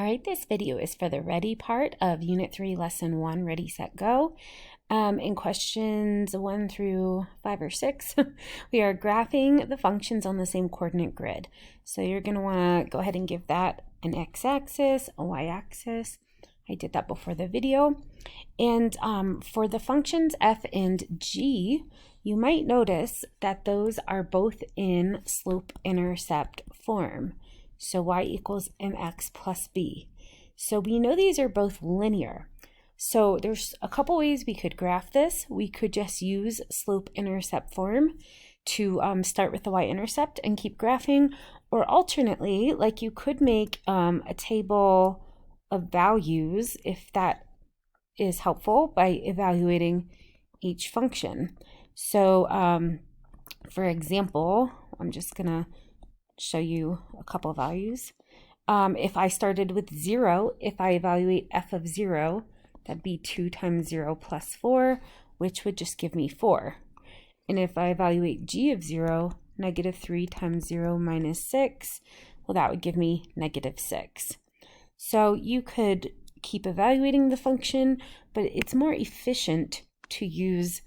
All right, this video is for the Ready part of Unit 3, Lesson 1, Ready, Set, Go. In questions 1 through 5 or 6, we are graphing the functions on the same coordinate grid. So you're going to want to go ahead and give that an x-axis, a y-axis. I did that before the video. And for the functions f and g, you might notice that those are both in slope-intercept form. So y equals mx plus b. So we know these are both linear. So there's a couple ways we could graph this. We could just use slope-intercept form to start with the y-intercept and keep graphing. Or alternately, like you could make a table of values if that is helpful by evaluating each function. So for example, I'm just going to show you a couple values. If I started with 0, if I evaluate f of 0, that'd be 2 times 0 plus 4, which would just give me 4. And if I evaluate g of 0, negative 3 times 0 minus 6, well, that would give me negative 6. So you could keep evaluating the function, but it's more efficient to use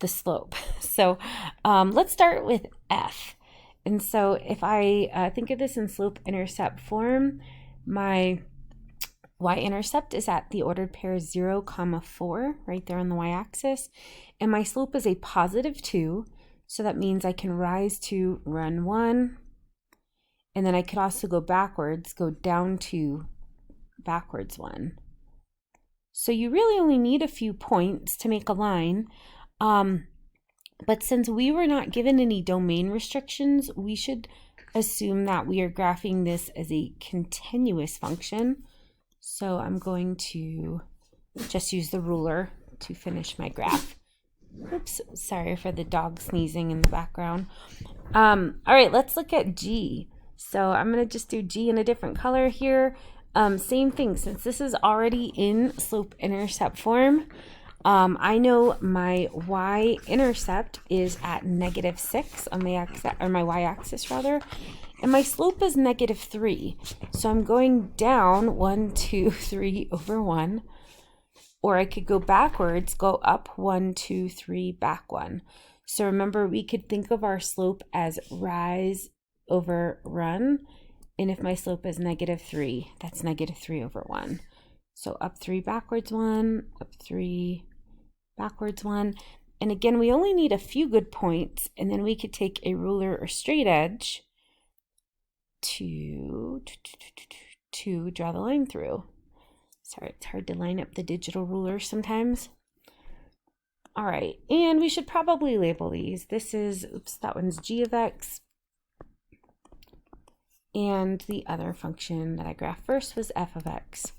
the slope. So let's start with f. And so if I think of this in slope-intercept form, my y-intercept is at the ordered pair 0, 4, right there on the y-axis. And my slope is a positive 2, so that means I can rise to run 1. And then I could also go backwards, go down to backwards 1. So you really only need a few points to make a line. But since we were not given any domain restrictions, we should assume that we are graphing this as a continuous function. So I'm going to just use the ruler to finish my graph. Oops, sorry for the dog sneezing in the background. All right, let's look at G. So I'm going to just do G in a different color here. Same thing, since this is already in slope-intercept form, I know my y-intercept is at negative 6 on my my y-axis rather, and my slope is negative 3. So I'm going down 1, 2, 3 over 1, or I could go backwards, go up 1, 2, 3, back 1. So remember, we could think of our slope as rise over run, and if my slope is negative 3, that's negative 3 over 1. So up 3, backwards 1, up 3, backwards 1. And again, we only need a few good points, and then we could take a ruler or straight edge to draw the line through. Sorry, it's hard to line up the digital ruler sometimes. All right, and we should probably label these. This is, oops, that one's g of x. And the other function that I graphed first was f of x.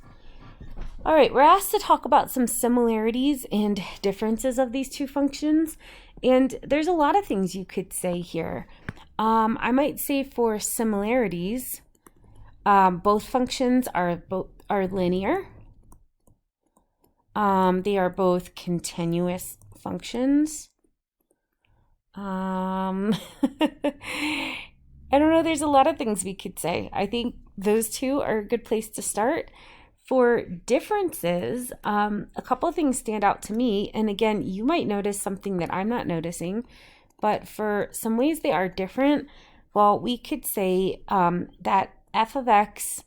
All right, we're asked to talk about some similarities and differences of these two functions. And there's a lot of things you could say here. I might say for similarities, both functions are linear. They are both continuous functions. I don't know, there's a lot of things we could say. I think those two are a good place to start. For differences, a couple of things stand out to me. And again, you might notice something that I'm not noticing, but for some ways they are different. Well, we could say that f of x,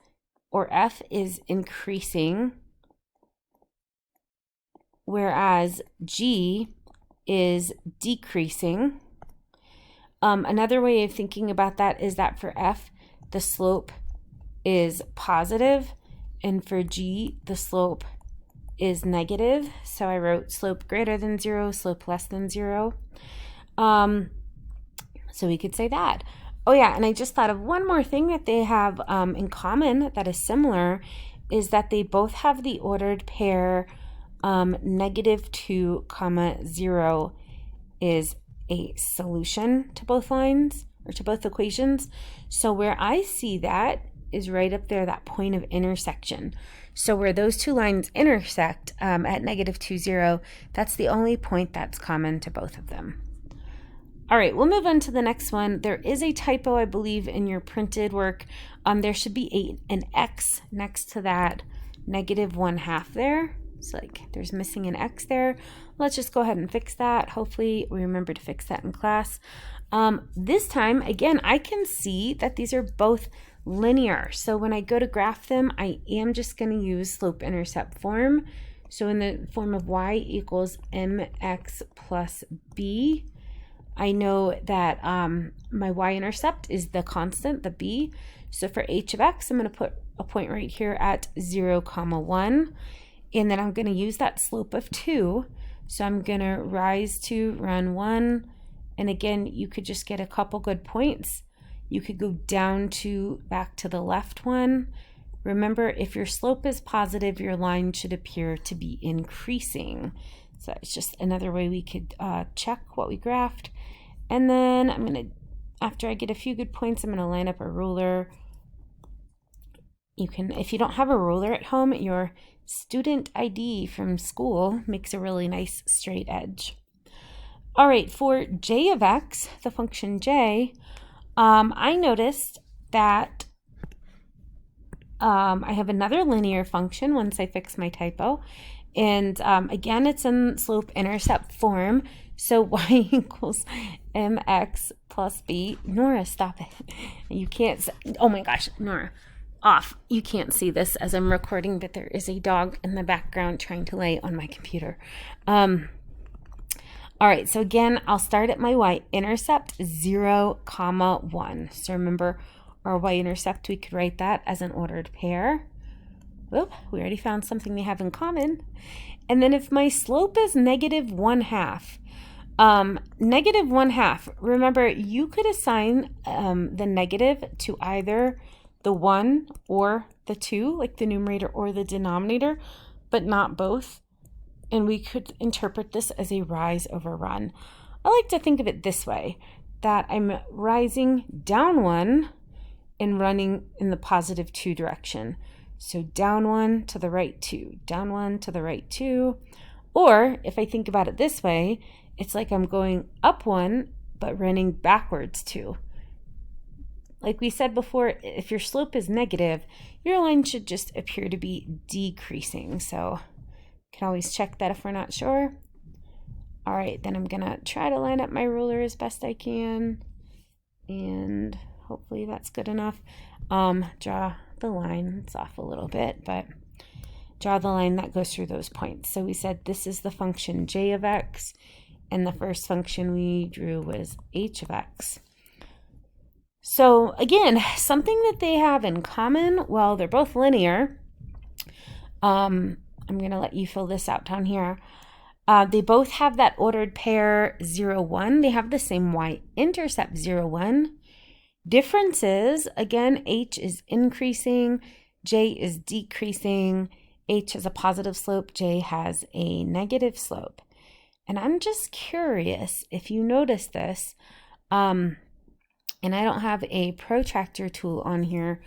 or f, is increasing, whereas g is decreasing. Another way of thinking about that is that for f, the slope is positive, and for g, the slope is negative. So I wrote slope greater than 0, slope less than 0. So we could say that. Oh yeah, and I just thought of one more thing that they have in common that is similar, is that they both have the ordered pair negative 2, 0 is a solution to both lines, or to both equations. So where I see that is right up there, that point of intersection. So where those two lines intersect at negative 2, 0, that's the only point that's common to both of them. All right, we'll move on to the next one. There is a typo, I believe, in your printed work. There should be an X next to that -1/2 there. So like there's missing an X there. Let's just go ahead and fix that. Hopefully we remember to fix that in class. This time, again, I can see that these are both linear. So when I go to graph them, I am just going to use slope-intercept form. So in the form of y equals mx plus b, I know that my y-intercept is the constant, the b. So for h of x, I'm going to put a point right here at 0, 1. And then I'm going to use that slope of 2. So I'm going to rise 2, run 1. And again, you could just get a couple good points. You could go down 2, back to the left 1. Remember, if your slope is positive, your line should appear to be increasing. So it's just another way we could check what we graphed. And then I'm going to, after I get a few good points, I'm going to line up a ruler. You can, if you don't have a ruler at home, your student ID from school makes a really nice straight edge. All right, for j of x, the function j, I noticed that I have another linear function once I fix my typo. And again, it's in slope-intercept form. So y equals mx plus b. Nora, stop it. You can't, oh my gosh, Nora, off. You can't see this as I'm recording, but there is a dog in the background trying to lay on my computer. All right, so again, I'll start at my y-intercept 0, 1. So remember our y-intercept, we could write that as an ordered pair. Whoop, we already found something they have in common. And then if my slope is -1/2, -1/2, remember you could assign the negative to either the 1 or the 2, like the numerator or the denominator, but not both. And we could interpret this as a rise over run. I like to think of it this way, that I'm rising down 1 and running in the positive 2 direction. So down 1 to the right 2, down 1 to the right 2. Or if I think about it this way, it's like I'm going up 1, but running backwards 2. Like we said before, if your slope is negative, your line should just appear to be decreasing. So you can always check that if we're not sure. All right, then I'm gonna try to line up my ruler as best I can. And hopefully that's good enough. Draw the line, it's off a little bit, but draw the line that goes through those points. So we said this is the function j of x, and the first function we drew was h of x. So again, something that they have in common, well, they're both linear. I'm going to let you fill this out down here. They both have that ordered pair 0, 1. They have the same y-intercept 0, 1. Differences, again, h is increasing, j is decreasing, h has a positive slope, j has a negative slope. And I'm just curious if you notice this, and I don't have a protractor tool on here,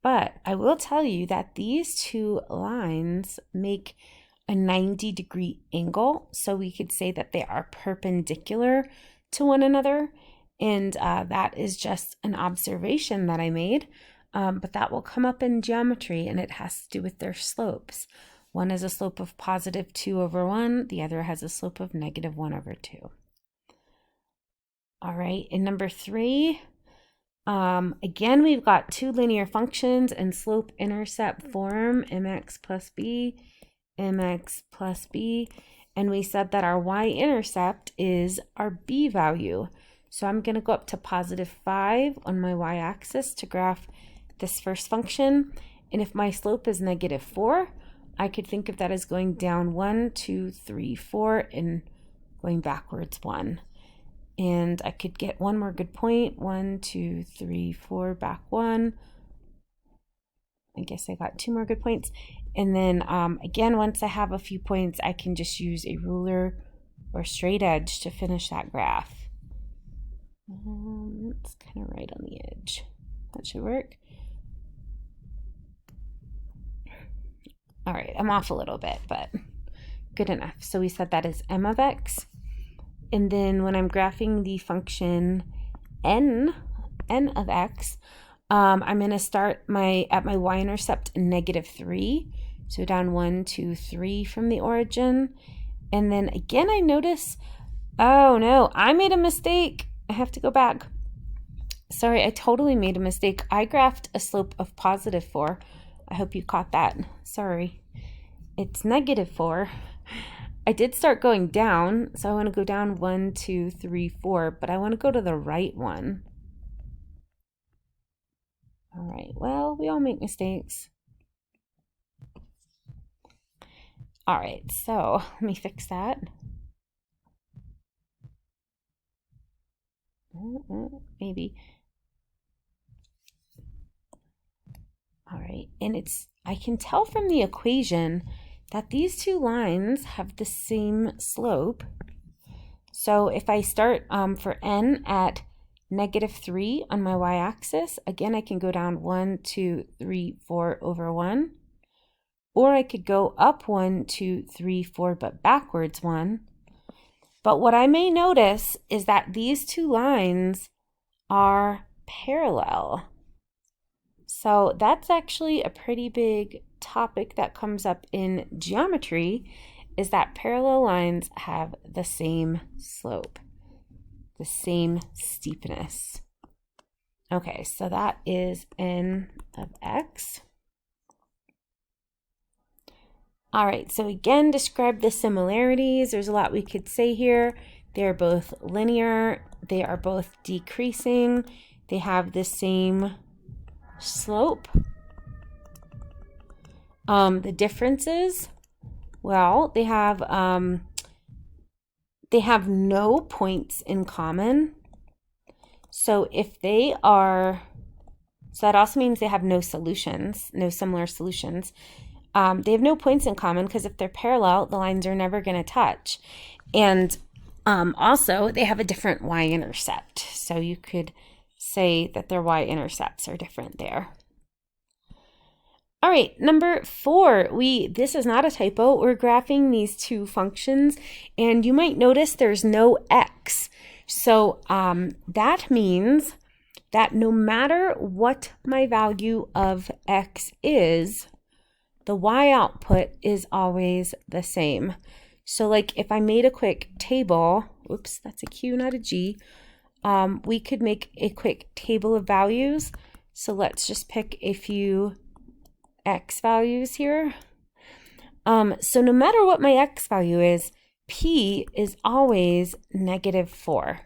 but I will tell you that these two lines make a 90-degree angle. So we could say that they are perpendicular to one another. And that is just an observation that I made, but that will come up in geometry, and it has to do with their slopes. One has a slope of positive 2 over 1. The other has a slope of negative 1 over 2. All right, in number 3, again, we've got two linear functions in slope-intercept form, mx plus b, mx plus b, and we said that our y-intercept is our b value. So I'm going to go up to positive 5 on my y-axis to graph this first function. And if my slope is negative 4, I could think of that as going down 1, 2, 3, 4, and going backwards 1. And I could get one more good point. 1, 2, 3, 4, back 1. I guess I got 2 more good points. And then again, once I have a few points, I can just use a ruler or straight edge to finish that graph. It's kind of right on the edge. That should work. All right, I'm off a little bit, but good enough. So we said that is m of x. And then when I'm graphing the function n of x, I'm going to start at my y-intercept -3. So down 1, 2, 3 from the origin. And then again, I notice, oh no, I made a mistake. I have to go back. Sorry, I totally made a mistake. I graphed a slope of +4. I hope you caught that. Sorry. It's -4. I did start going down, so I want to go down 1, 2, 3, 4, but I want to go to the right one. All right, well, we all make mistakes. All right, so let me fix that. Maybe. All right, and I can tell from the equation that these two lines have the same slope. So if I start for n at -3 on my y-axis, again, I can go down 1, 2, 3, 4 over 1. Or I could go up 1, 2, 3, 4, but backwards 1. But what I may notice is that these two lines are parallel. So that's actually a pretty big topic that comes up in geometry, is that parallel lines have the same slope, the same steepness. Okay, so that is n of x. All right, so again, describe the similarities. There's a lot we could say here. They're both linear. They are both decreasing. They have the same slope. The differences, well, they have no points in common. So if they are, so that also means they have no solutions, no similar solutions. They have no points in common because if they're parallel, the lines are never going to touch. And also, they have a different y-intercept. So you could say that their y-intercepts are different there. All right, number 4, this is not a typo. We're graphing these two functions, and you might notice there's no x. So that means that no matter what my value of x is, the y output is always the same. So like if I made a quick table, oops, that's a Q, not a G, we could make a quick table of values. So let's just pick a few x values here. So no matter what my x value is, P is always -4.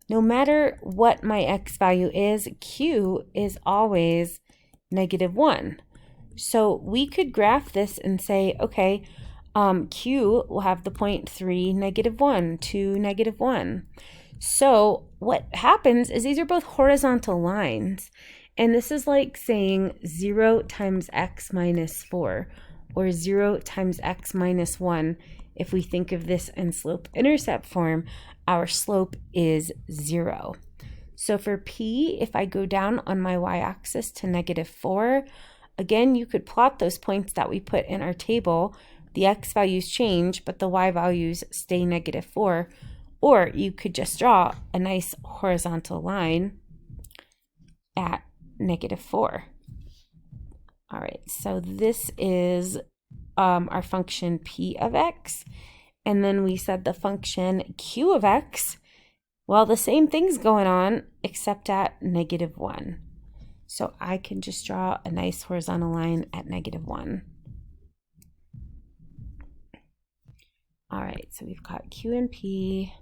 No matter what my x value is, Q is always -1. So we could graph this and say, okay, Q will have the point 3, -1, 2, -1. So what happens is these are both horizontal lines. And this is like saying 0 times x minus 4 or 0 times x minus 1. If we think of this in slope-intercept form, our slope is 0. So for P, if I go down on my y-axis to -4, again, you could plot those points that we put in our table. The x values change, but the y values stay -4. Or you could just draw a nice horizontal line at -4. All right, so this is our function p of x. And then we said the function q of x, well, the same thing's going on except at -1. So I can just draw a nice horizontal line at -1. All right, so we've got q and p.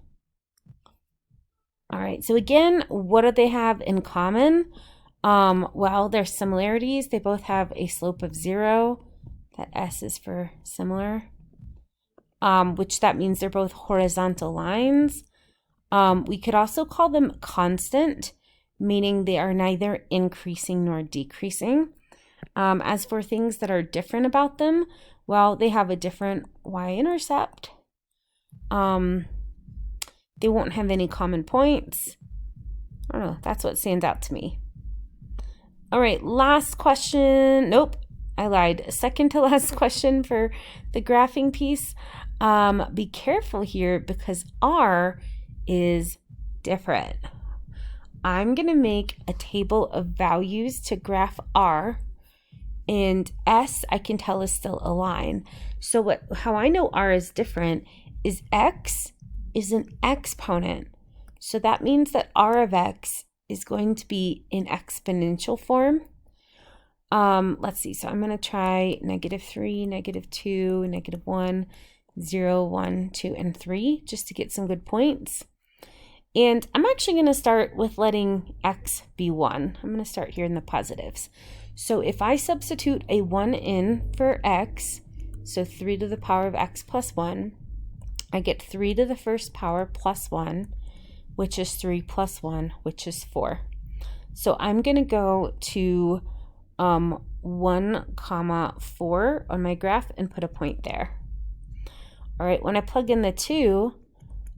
All right, so again, what do they have in common? Well, their similarities, they both have a slope of 0. That S is for similar, which that means they're both horizontal lines. We could also call them constant, meaning they are neither increasing nor decreasing. As for things that are different about them, well, they have a different y-intercept. They won't have any common points. I don't know, that's what stands out to me. All right, last question. Nope, I lied. Second to last question for the graphing piece. Be careful here because R is different. I'm going to make a table of values to graph R, and S I can tell is still a line. So how I know R is different is X is an exponent. So that means that R of X is going to be in exponential form. Let's see. So I'm going to try -3, -2, -1, 0, 1, 2, and 3 just to get some good points. And I'm actually going to start with letting X be 1. I'm going to start here in the positives. So if I substitute a 1 in for X, so 3 to the power of X plus 1, I get 3 to the first power plus 1, which is 3 plus 1, which is 4. So I'm going to go to 1, 4 on my graph and put a point there. All right, when I plug in the 2,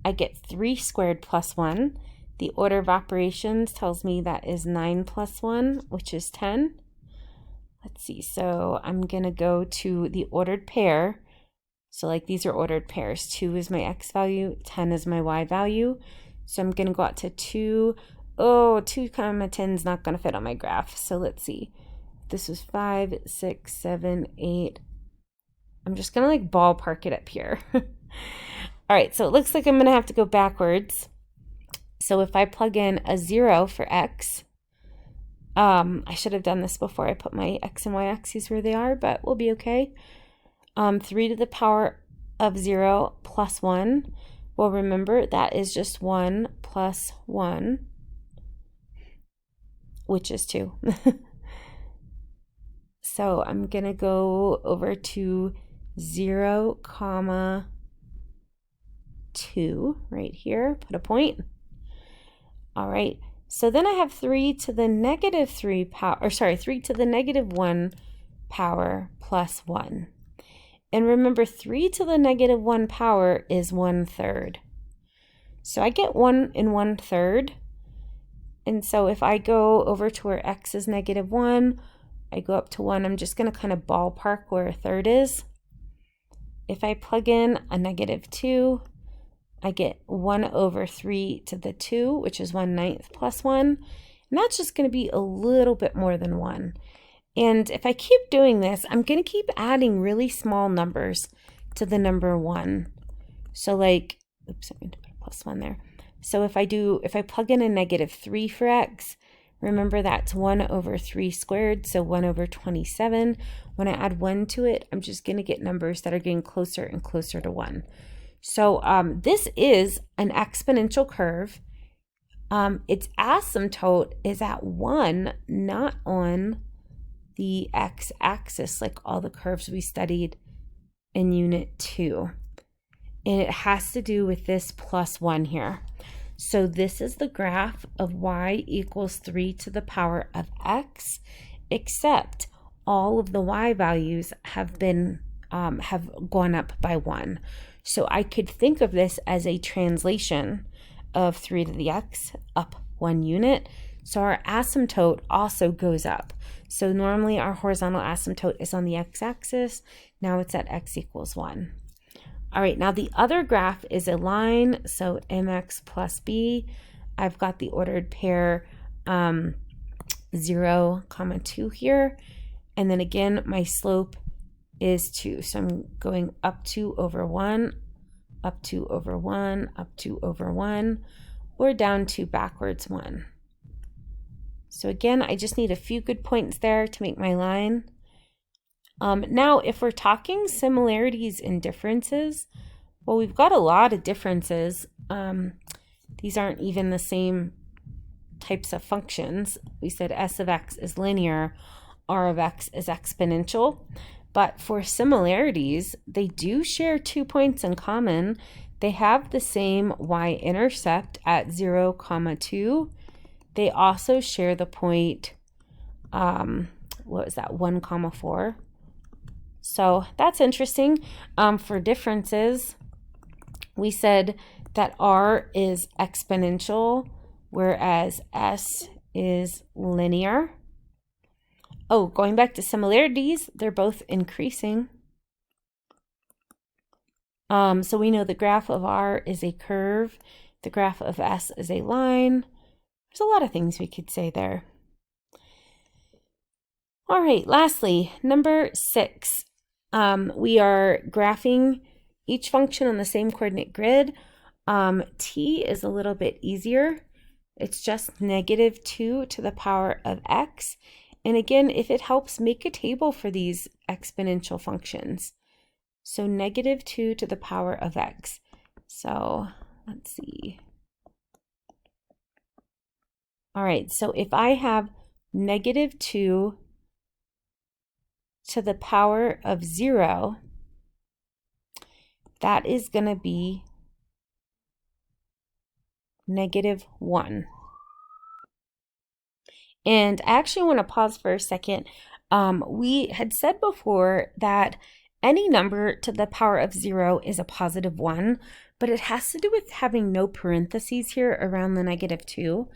I get 3 squared plus 1. The order of operations tells me that is 9 plus 1, which is 10. Let's see, so I'm going to go to the ordered pair. So like these are ordered pairs. 2 is my X value, 10 is my Y value. So I'm going to go out to 2. Oh, 2, 10 is not going to fit on my graph. So let's see. This was 5, 6, 7, 8. I'm just going to like ballpark it up here. All right, so it looks like I'm going to have to go backwards. So if I plug in a 0 for X, I should have done this before I put my X and Y axes where they are, but we'll be okay. 3 to the power of 0 plus 1. Well, remember, that is just 1 plus 1, which is 2. So I'm going to go over to 0, 2 right here, put a point. All right, so then I have 3 to the -3 power, or sorry, 3 to the -1 power plus 1. And remember, 3 to the -1 power is 1/3. So I get 1 and 1/3. And so if I go over to where X is -1, I go up to 1. I'm just going to kind of ballpark where a third is. If I plug in a -2, I get 1/3 to the 2, which is 1/9 plus 1. And that's just going to be a little bit more than 1. And if I keep doing this, I'm going to keep adding really small numbers to the number 1. So like, oops, I'm going to put a plus 1 there. So if I plug in a -3 for X, remember that's 1/3 squared, so 1/27. When I add 1 to it, I'm just going to get numbers that are getting closer and closer to 1. So this is an exponential curve. Its asymptote is at 1, not on the x-axis like all the curves we studied in Unit 2. And it has to do with this plus 1 here. So this is the graph of y equals 3 to the power of x, except all of the y values have gone up by 1. So I could think of this as a translation of 3 to the x up 1 unit. So our asymptote also goes up. So normally our horizontal asymptote is on the x-axis. Now it's at x equals 1. All right, now the other graph is a line. So mx plus b. I've got the ordered pair 0, 2 here. And then again, my slope is 2. So I'm going up 2 over 1, up 2 over 1, up 2 over 1, or down 2 backwards 1. So again, I just need a few good points there to make my line. Now, if we're talking similarities and differences, well, we've got a lot of differences. These aren't even the same types of functions. We said s of x is linear, r of x is exponential. But for similarities, they do share 2 points in common. They have the same y-intercept at 0, 2. They also share the point, what was that, 1, 4. So that's interesting. For differences, we said that r is exponential, whereas s is linear. Oh, going back to similarities, they're both increasing. So we know the graph of R is a curve. The graph of S is a line. There's a lot of things we could say there. All right, lastly, number 6. We are graphing each function on the same coordinate grid. T is a little bit easier. It's just -2 to the power of x. And again, if it helps, make a table for these exponential functions. So -2 to the power of x. So let's see. All right, so if I have -2 to the power of 0, that is going to be -1. And I actually want to pause for a second. We had said before that any number to the power of 0 is a +1, but it has to do with having no parentheses here around the -2.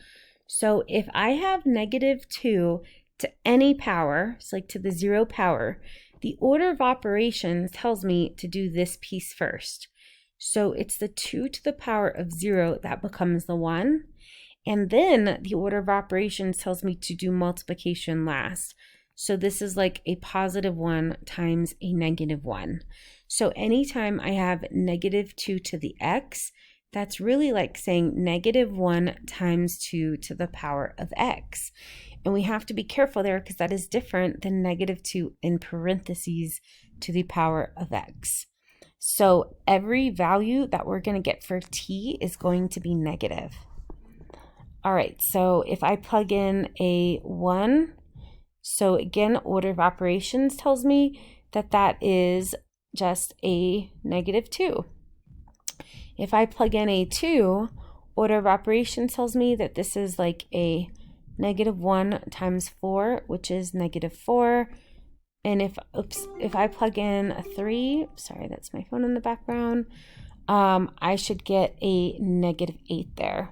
So if I have -2 to any power, so like to the 0 power, the order of operations tells me to do this piece first. So it's the 2 to the power of 0 that becomes the 1. And then the order of operations tells me to do multiplication last. So this is like a +1 times a -1. So anytime I have -2 to the x, that's really like saying -1 times 2 to the power of x. And we have to be careful there because that is different than -2 in parentheses to the power of x. So every value that we're going to get for t is going to be negative. All right, so if I plug in a 1, so again, order of operations tells me that that is just a -2. If I plug in a 2, order of operations tells me that this is like a -1 times 4, which is -4. And if I plug in a 3, sorry, that's my phone in the background, I should get a -8 there.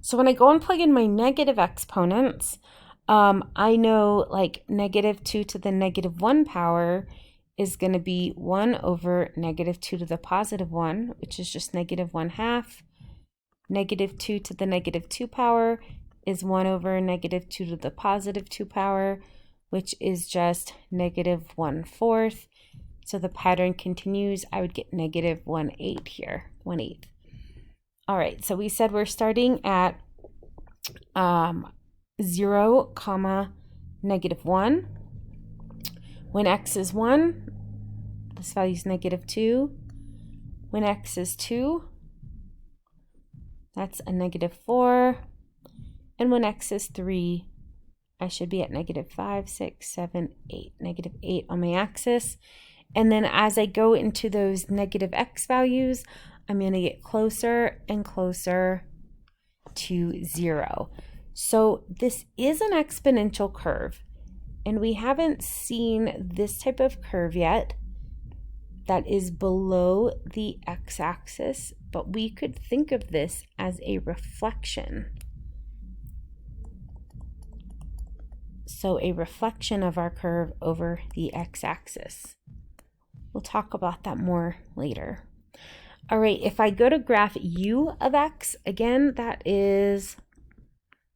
So when I go and plug in my negative exponents, I know like -2 to the -1 power is going to be 1 over -2 to the +1, which is just -1/2. -2 to the -2 power is 1 over -2 to the +2 power, which is just -1/4. So the pattern continues. I would get -1/8 here, 1/8. All right, so we said we're starting at 0, -1. When x is 1, this value is -2. When x is 2, that's a -4. And when x is 3, I should be at -5, 6, 7, 8, -8 on my axis. And then as I go into those negative x values, I'm going to get closer and closer to 0. So this is an exponential curve, and we haven't seen this type of curve yet that is below the x-axis, but we could think of this as a reflection. So a reflection of our curve over the x-axis. We'll talk about that more later. All right, if I go to graph u of x, again, that is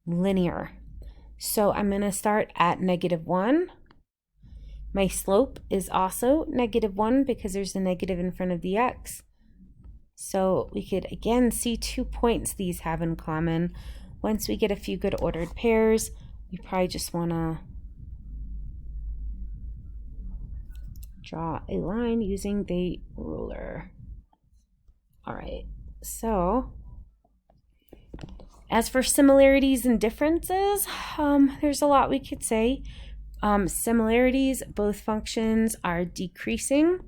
linear. So I'm going to start at -1. My slope is also -1 because there's a negative in front of the x. So we could again see 2 points these have in common. Once we get a few good ordered pairs, we probably just want to draw a line using the ruler. All right, so as for similarities and differences, there's a lot we could say. Similarities, both functions are decreasing.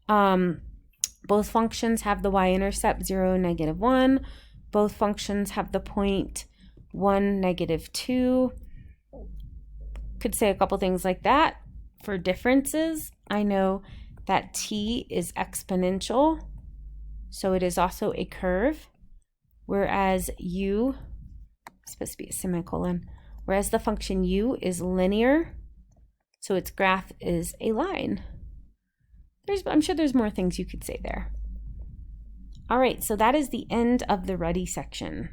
Both functions have the y-intercept 0, -1. Both functions have the point 1, -2. Could say a couple things like that. For differences, I know that t is exponential, so it is also a curve, whereas u, it's supposed to be a semicolon, whereas the function u is linear, so its graph is a line. I'm sure there's more things you could say there. All right, so that is the end of the ready section.